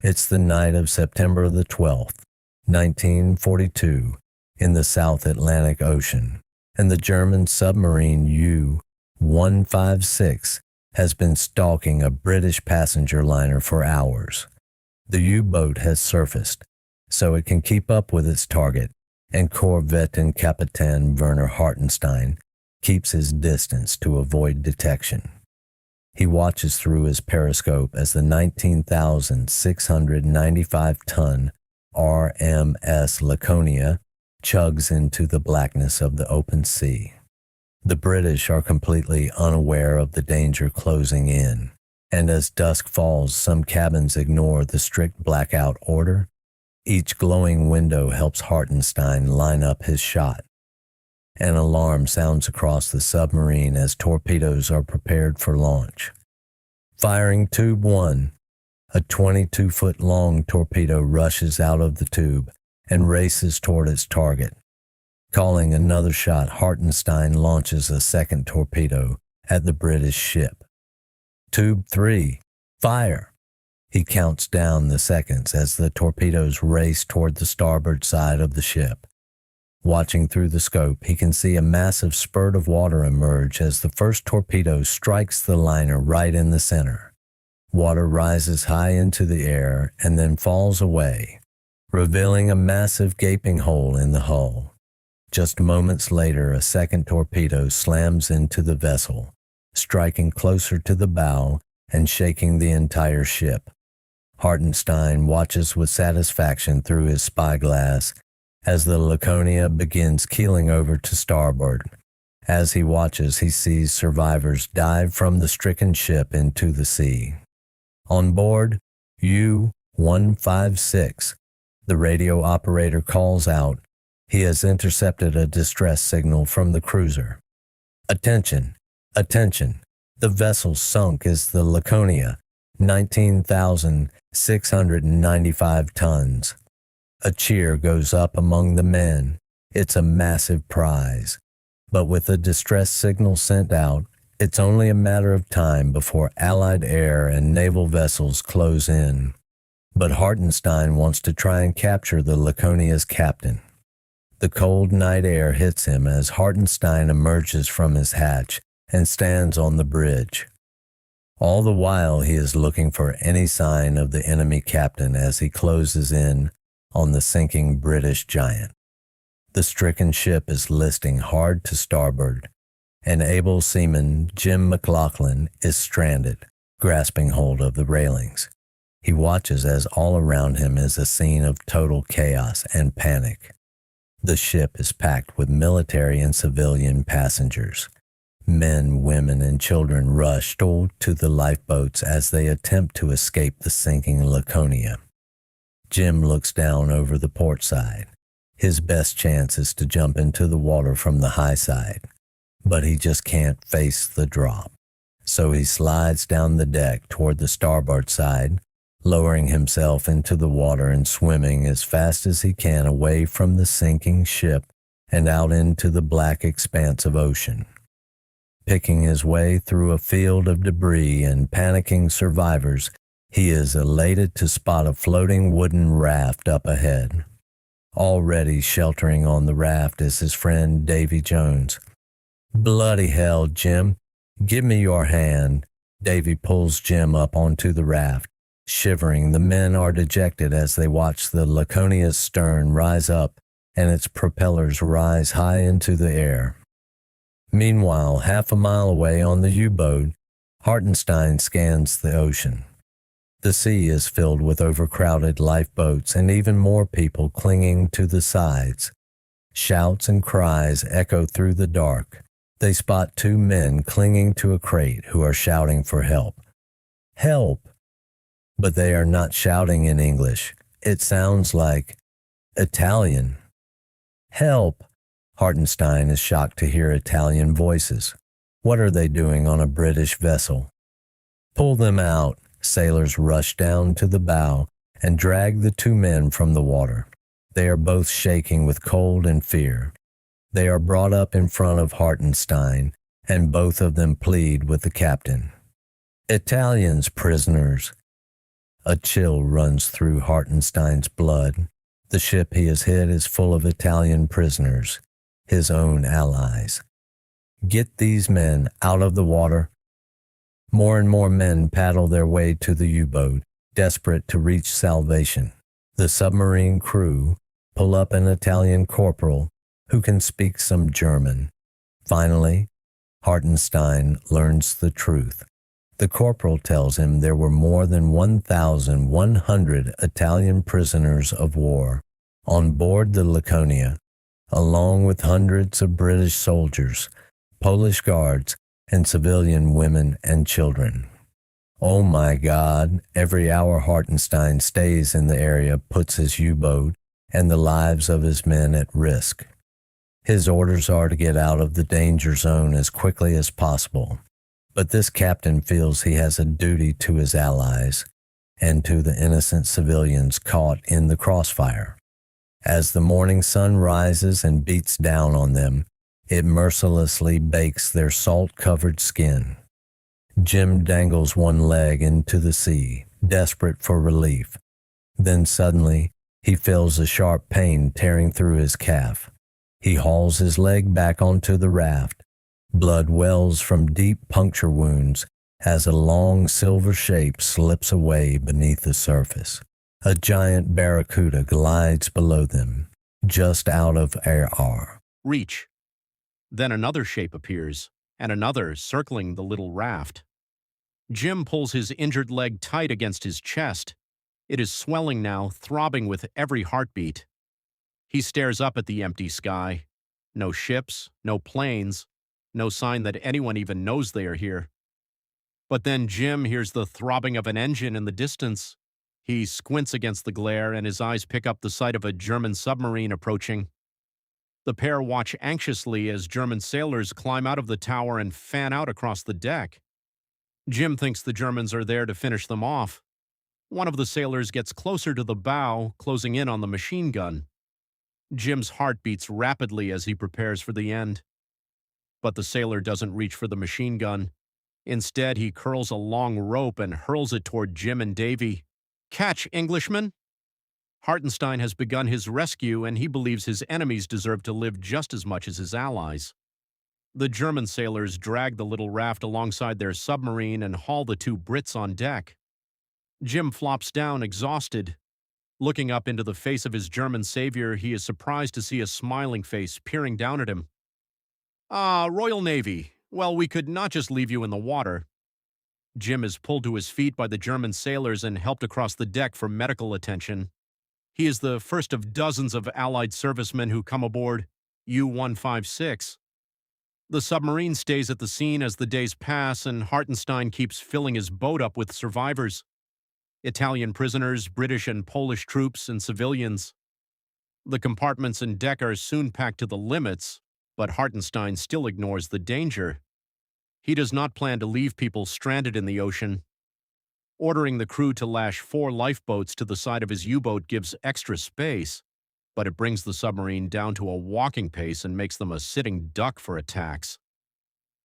It's the night of September the 12th, 1942, in the South Atlantic Ocean, and the German submarine U-156 has been stalking a British passenger liner for hours. The U-boat has surfaced, so it can keep up with its target, and Corvettin Captain Werner Hartenstein keeps his distance to avoid detection. He watches through his periscope as the 19,695-ton RMS Laconia chugs into the blackness of the open sea. The British are completely unaware of the danger closing in, and as dusk falls, some cabins ignore the strict blackout order. Each glowing window helps Hartenstein line up his shot. An alarm sounds across the submarine as torpedoes are prepared for launch. Firing Tube 1, a 22-foot-long torpedo rushes out of the tube and races toward its target. Calling another shot, Hartenstein launches a second torpedo at the British ship. Tube 3, fire! He counts down the seconds as the torpedoes race toward the starboard side of the ship. Watching through the scope, he can see a massive spurt of water emerge as the first torpedo strikes the liner right in the center. Water rises high into the air and then falls away, revealing a massive gaping hole in the hull. Just moments later, a second torpedo slams into the vessel, striking closer to the bow and shaking the entire ship. Hartenstein watches with satisfaction through his spyglass as the Laconia begins keeling over to starboard. As he watches, he sees survivors dive from the stricken ship into the sea. On board U-156, the radio operator calls out. He has intercepted a distress signal from the cruiser. Attention, attention, the vessel sunk is the Laconia, 19,695 tons. A cheer goes up among the men. It's a massive prize. But with the distress signal sent out, it's only a matter of time before Allied air and naval vessels close in. But Hartenstein wants to try and capture the Laconia's captain. The cold night air hits him as Hartenstein emerges from his hatch and stands on the bridge. All the while he is looking for any sign of the enemy captain as he closes in on the sinking British giant. The stricken ship is listing hard to starboard, and able seaman Jim McLaughlin is stranded, grasping hold of the railings. He watches as all around him is a scene of total chaos and panic. The ship is packed with military and civilian passengers. Men, women, and children rush to the lifeboats as they attempt to escape the sinking Laconia. Jim looks down over the port side. His best chance is to jump into the water from the high side, but he just can't face the drop. So he slides down the deck toward the starboard side, lowering himself into the water and swimming as fast as he can away from the sinking ship and out into the black expanse of ocean. Picking his way through a field of debris and panicking survivors, he is elated to spot a floating wooden raft up ahead. Already sheltering on the raft is his friend Davy Jones. "Bloody hell, Jim. Give me your hand." Davy pulls Jim up onto the raft. Shivering, the men are dejected as they watch the Laconia's stern rise up and its propellers rise high into the air. Meanwhile, half a mile away on the U-boat, Hartenstein scans the ocean. The sea is filled with overcrowded lifeboats and even more people clinging to the sides. Shouts and cries echo through the dark. They spot two men clinging to a crate who are shouting for help. Help! But they are not shouting in English. It sounds like Italian. Help! Hartenstein is shocked to hear Italian voices. What are they doing on a British vessel? Pull them out. Sailors rush down to the bow and drag the two men from the water. They are both shaking with cold and fear. They are brought up in front of Hartenstein, and both of them plead with the captain. Italians, prisoners. A chill runs through Hartenstein's blood. The ship he has hit is full of Italian prisoners, his own allies. Get these men out of the water. More and more men paddle their way to the U-boat, desperate to reach salvation. The submarine crew pull up an Italian corporal who can speak some German. Finally, Hartenstein learns the truth. The corporal tells him there were more than 1,100 Italian prisoners of war on board the Laconia, along with hundreds of British soldiers, Polish guards, and civilian women and children. Oh my God, every hour Hartenstein stays in the area puts his U-boat and the lives of his men at risk. His orders are to get out of the danger zone as quickly as possible. But this captain feels he has a duty to his allies and to the innocent civilians caught in the crossfire. As the morning sun rises and beats down on them, it mercilessly bakes their salt-covered skin. Jim dangles one leg into the sea, desperate for relief. Then suddenly, he feels a sharp pain tearing through his calf. He hauls his leg back onto the raft. Blood wells from deep puncture wounds as a long silver shape slips away beneath the surface. A giant barracuda glides below them, just out of air. Reach. Then another shape appears, and another circling the little raft. Jim pulls his injured leg tight against his chest. It is swelling now, throbbing with every heartbeat. He stares up at the empty sky. No ships, no planes, no sign that anyone even knows they are here. But then Jim hears the throbbing of an engine in the distance. He squints against the glare, and his eyes pick up the sight of a German submarine approaching. The pair watch anxiously as German sailors climb out of the tower and fan out across the deck. Jim thinks the Germans are there to finish them off. One of the sailors gets closer to the bow, closing in on the machine gun. Jim's heart beats rapidly as he prepares for the end. But the sailor doesn't reach for the machine gun. Instead, he curls a long rope and hurls it toward Jim and Davy. "Catch, Englishman!" Hartenstein has begun his rescue, and he believes his enemies deserve to live just as much as his allies. The German sailors drag the little raft alongside their submarine and haul the two Brits on deck. Jim flops down, exhausted. Looking up into the face of his German savior, he is surprised to see a smiling face peering down at him. "Ah, Royal Navy. Well, we could not just leave you in the water." Jim is pulled to his feet by the German sailors and helped across the deck for medical attention. He is the first of dozens of Allied servicemen who come aboard U-156. The submarine stays at the scene as the days pass, and Hartenstein keeps filling his boat up with survivors. Italian prisoners, British and Polish troops, and civilians. The compartments and deck are soon packed to the limits, but Hartenstein still ignores the danger. He does not plan to leave people stranded in the ocean. Ordering the crew to lash 4 lifeboats to the side of his U-boat gives extra space, but it brings the submarine down to a walking pace and makes them a sitting duck for attacks.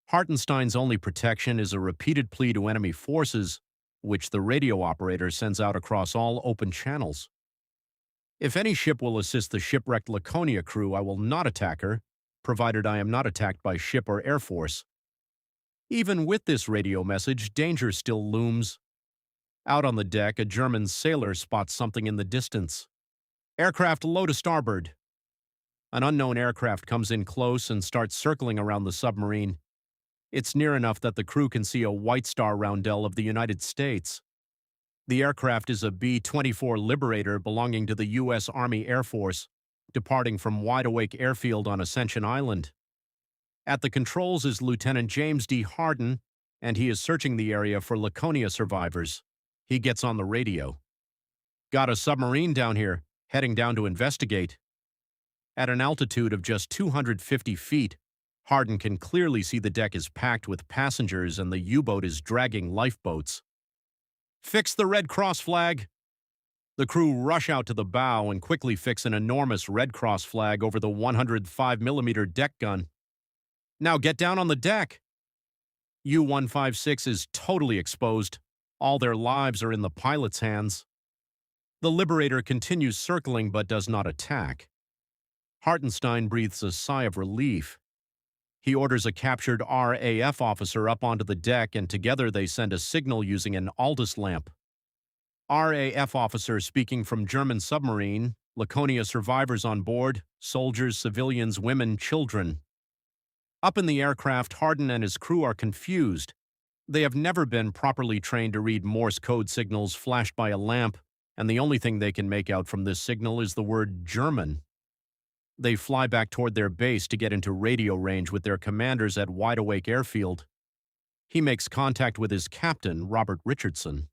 Hartenstein's only protection is a repeated plea to enemy forces, which the radio operator sends out across all open channels. "If any ship will assist the shipwrecked Laconia crew, I will not attack her, provided I am not attacked by ship or air force." Even with this radio message, danger still looms. Out on the deck, a German sailor spots something in the distance. "Aircraft low to starboard." An unknown aircraft comes in close and starts circling around the submarine. It's near enough that the crew can see a White Star roundel of the United States. The aircraft is a B-24 Liberator belonging to the U.S. Army Air Force, departing from Wide Awake Airfield on Ascension Island. At the controls is Lieutenant James D. Harden, and he is searching the area for Laconia survivors. He gets on the radio. "Got a submarine down here, heading down to investigate." At an altitude of just 250 feet, Harden can clearly see the deck is packed with passengers and the U-boat is dragging lifeboats. "Fix the Red Cross flag." The crew rush out to the bow and quickly fix an enormous Red Cross flag over the 105mm deck gun. "Now get down on the deck." U-156 is totally exposed. All their lives are in the pilot's hands. The Liberator continues circling but does not attack. Hartenstein breathes a sigh of relief. He orders a captured RAF officer up onto the deck, and together they send a signal using an Aldous lamp. RAF officer speaking from German submarine, Laconia survivors on board, soldiers, civilians, women, children. Up in the aircraft, Harden and his crew are confused. They have never been properly trained to read Morse code signals flashed by a lamp, and the only thing they can make out from this signal is the word German. They fly back toward their base to get into radio range with their commanders at Wide Awake Airfield. He makes contact with his captain, Robert Richardson.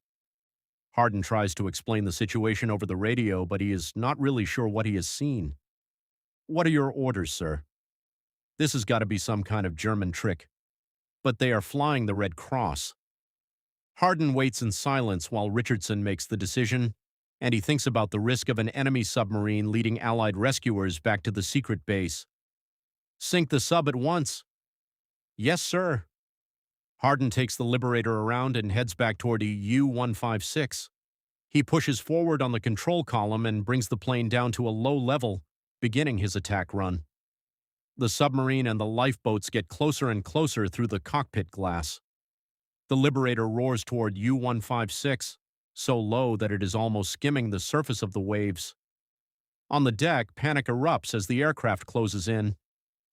Harden tries to explain the situation over the radio, but he is not really sure what he has seen. "What are your orders, sir?" "This has got to be some kind of German trick. But they are flying the Red Cross." Harden waits in silence while Richardson makes the decision, and he thinks about the risk of an enemy submarine leading Allied rescuers back to the secret base. "Sink the sub at once." "Yes, sir." Harden takes the Liberator around and heads back toward U-156. He pushes forward on the control column and brings the plane down to a low level, beginning his attack run. The submarine and the lifeboats get closer and closer through the cockpit glass. The Liberator roars toward U-156, so low that it is almost skimming the surface of the waves. On the deck, panic erupts as the aircraft closes in.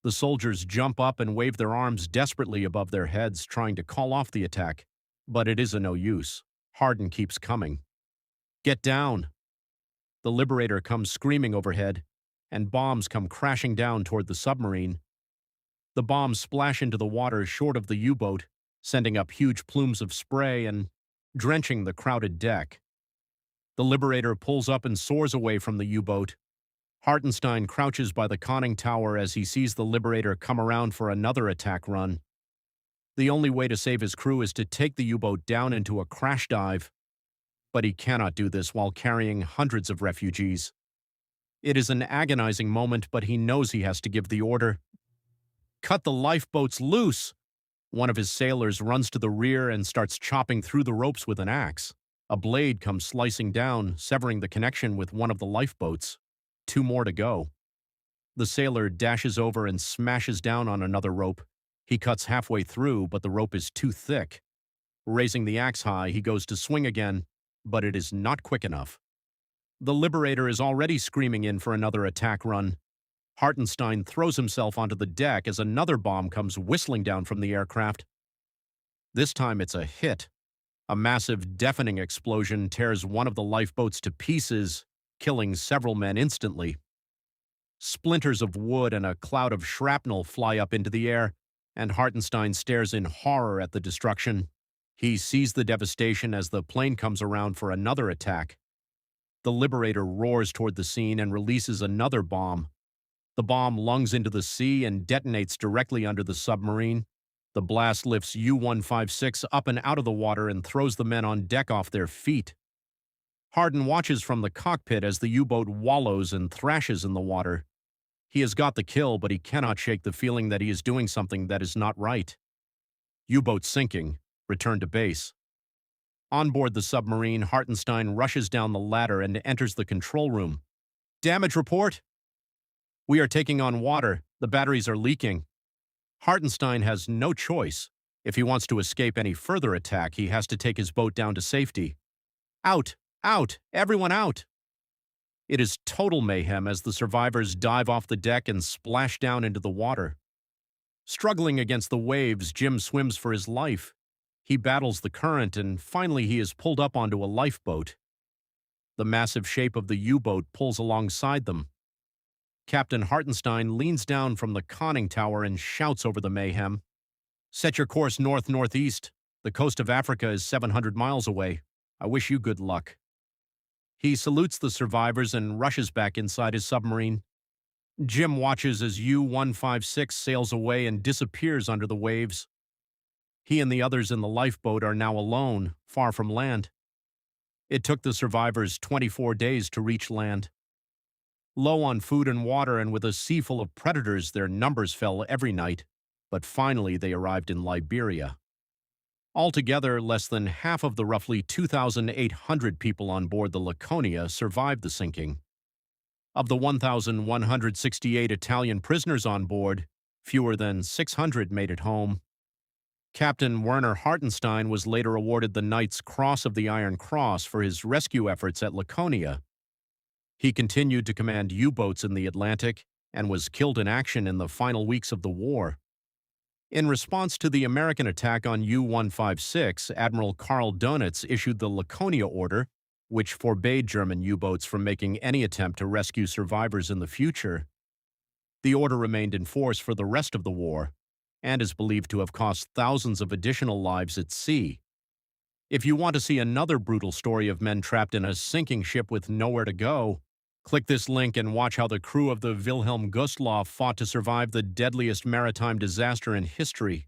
The soldiers jump up and wave their arms desperately above their heads, trying to call off the attack. But it is of no use. Harden keeps coming. "Get down!" The Liberator comes screaming overhead, and bombs come crashing down toward the submarine. The bombs splash into the water short of the U-boat, sending up huge plumes of spray and drenching the crowded deck. The Liberator pulls up and soars away from the U-boat. Hartenstein crouches by the conning tower as he sees the Liberator come around for another attack run. The only way to save his crew is to take the U-boat down into a crash dive. But he cannot do this while carrying hundreds of refugees. It is an agonizing moment, but he knows he has to give the order. "Cut the lifeboats loose!" One of his sailors runs to the rear and starts chopping through the ropes with an axe. A blade comes slicing down, severing the connection with one of the lifeboats. 2 more to go. The sailor dashes over and smashes down on another rope. He cuts halfway through, but the rope is too thick. Raising the axe high, he goes to swing again, but it is not quick enough. The Liberator is already screaming in for another attack run. Hartenstein throws himself onto the deck as another bomb comes whistling down from the aircraft. This time it's a hit. A massive, deafening explosion tears one of the lifeboats to pieces, killing several men instantly. Splinters of wood and a cloud of shrapnel fly up into the air, and Hartenstein stares in horror at the destruction. He sees the devastation as the plane comes around for another attack. The Liberator roars toward the scene and releases another bomb. The bomb lunges into the sea and detonates directly under the submarine. The blast lifts U-156 up and out of the water and throws the men on deck off their feet. Harden watches from the cockpit as the U-boat wallows and thrashes in the water. He has got the kill, but he cannot shake the feeling that he is doing something that is not right. U-boat sinking. Return to base. On board the submarine, Hartenstein rushes down the ladder and enters the control room. "Damage report?" "We are taking on water. The batteries are leaking." Hartenstein has no choice. If he wants to escape any further attack, he has to take his boat down to safety. "Out! Out! Everyone out!" It is total mayhem as the survivors dive off the deck and splash down into the water. Struggling against the waves, Jim swims for his life. He battles the current, and finally he is pulled up onto a lifeboat. The massive shape of the U-boat pulls alongside them. Captain Hartenstein leans down from the conning tower and shouts over the mayhem. "Set your course north-northeast. The coast of Africa is 700 miles away. I wish you good luck." He salutes the survivors and rushes back inside his submarine. Jim watches as U-156 sails away and disappears under the waves. He and the others in the lifeboat are now alone, far from land. It took the survivors 24 days to reach land. Low on food and water and with a sea full of predators, their numbers fell every night, but finally they arrived in Liberia. Altogether, less than half of the roughly 2,800 people on board the Laconia survived the sinking. Of the 1,168 Italian prisoners on board, fewer than 600 made it home. Captain Werner Hartenstein was later awarded the Knight's Cross of the Iron Cross for his rescue efforts at Laconia. He continued to command U-boats in the Atlantic and was killed in action in the final weeks of the war. In response to the American attack on U-156, Admiral Karl Dönitz issued the Laconia Order, which forbade German U-boats from making any attempt to rescue survivors in the future. The order remained in force for the rest of the war, and is believed to have cost thousands of additional lives at sea. If you want to see another brutal story of men trapped in a sinking ship with nowhere to go, click this link and watch how the crew of the Wilhelm Gustloff fought to survive the deadliest maritime disaster in history.